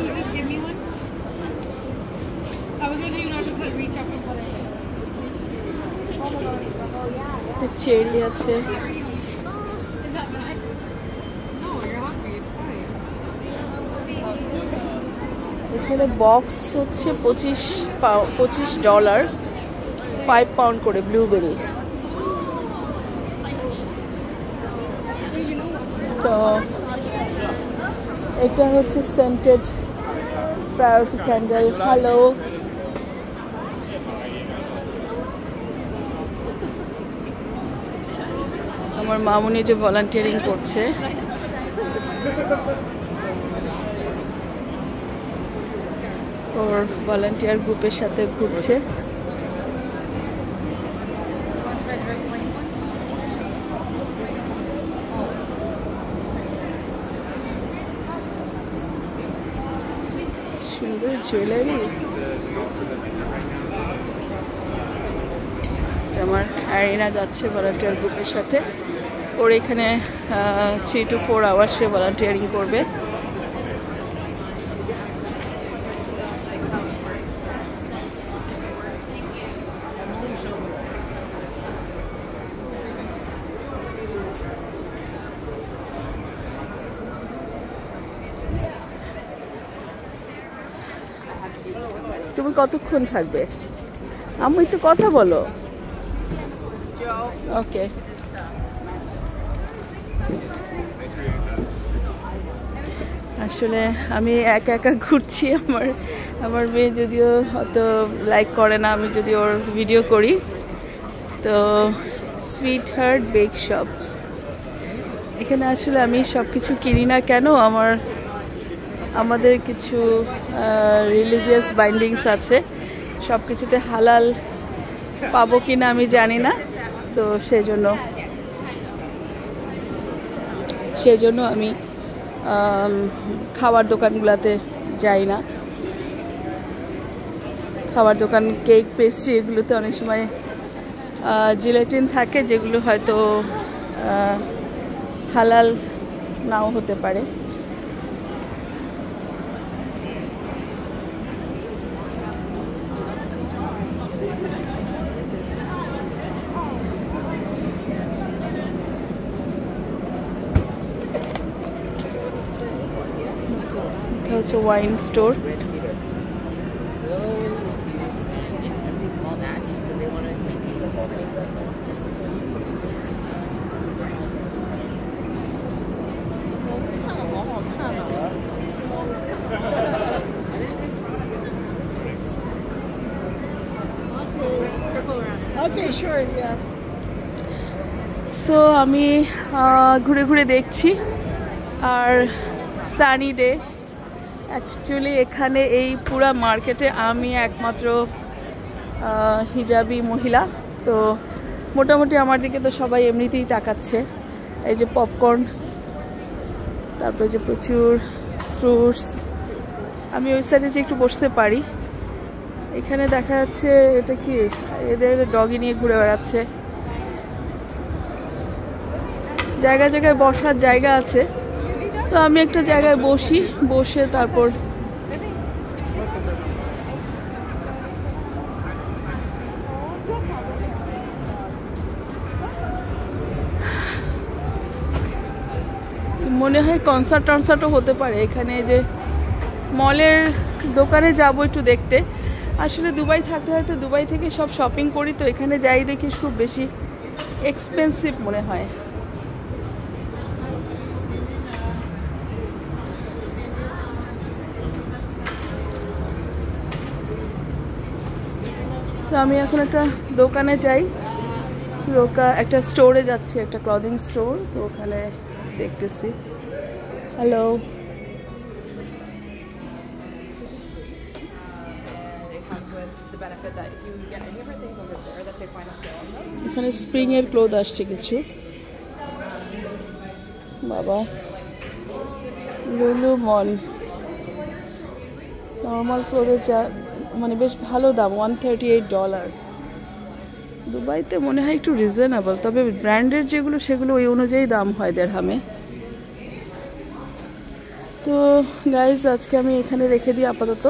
you just give me one? I was gonna tell you not to put reach up and put it in. Cherry আছে। Is that bad? No, you're hungry. It's fine. এখানে box হচ্ছে $25 5 pound করে blueberry. তো এটা হচ্ছে scented priority candle. Hello, আমার মামুনি যে volunteering করছে, ওর ভলান্টিয়ার গ্রুপের সাথে ঘুরছে। সুন্দর জুয়েলারি। আমার অ্যারিনা যাচ্ছে ভলান্টিয়ার গ্রুপের সাথে। ওর এখানে 3 to 4 আওয়ার্স সে ভলান্টিয়ারিং করবে। তুমি কতক্ষণ থাকবে? আম্মু একটু কথা বলো। ওকে। আসলে আমি একা একা ঘুরছি। আমার মেয়ে যদিও অত লাইক করে না আমি যদি ওর ভিডিও করি। তো সুইট হার্ট বেক শপ, এখানে আসলে আমি সব কিছু কিনি না কেন, আমাদের কিছু রিলিজিয়াস বাইন্ডিংস আছে, সব কিছুতে হালাল পাবো কিনা আমি জানি না। তো সেজন্য আমি খাবার দোকানগুলোতে যাই না। খাবার দোকান, কেক, পেস্ট্রি এগুলোতে অনেক সময় জিলেটিন থাকে যেগুলো হয়তো হালাল নাও হতে পারে। এটা হচ্ছে ওয়াইন স্টোর। সো আমি ঘুরে ঘুরে দেখছি। আর সানি ডে, অ্যাকচুয়ালি এখানে এই পুরা মার্কেটে আমি একমাত্র হিজাবি মহিলা। তো মোটামুটি আমার দিকে তো সবাই এমনিতেই তাকাচ্ছে। এই যে পপকর্ন, তারপরে যে প্রচুর ফ্রুটস। আমি ওই সাইডে যে একটু বসতে পারি। এখানে দেখা যাচ্ছে এটা কি, এদের ডগি নিয়ে ঘুরে বেড়াচ্ছে। জায়গায় জায়গায় বসার জায়গা আছে। তো আমি একটা জায়গায় বসে তারপর মনে হয় কনসার্টও হতে পারে এখানে। যে মলের দোকানে যাব একটু দেখতে। আসলে দুবাই থাকতে হয়তো দুবাই থেকে সব শপিং করি, তো এখানে যাই দেখি খুব বেশি এক্সপেন্সিভ মনে হয়। তো আমি এখন একটা দোকানে যাই, একটা স্টোরে যাচ্ছি, একটা ক্লদিং স্টোর। তো ওখানে দেখতেছি। হ্যালো, এখানে স্প্রিং এর ক্লোথ আসছে কিছু। বাবা, লুলু মল নর্মাল ক্লোথের যা মানে বেশ ভালো দাম, $138। দুবাইতে মনে হয় একটু রিজনেবল, তবে ব্র্যান্ডের যেগুলো সেগুলো ওই অনুযায়ী দাম হয় দিরহামে। তো গাইজ আজকে আমি এখানে রেখে দিই আপাতত।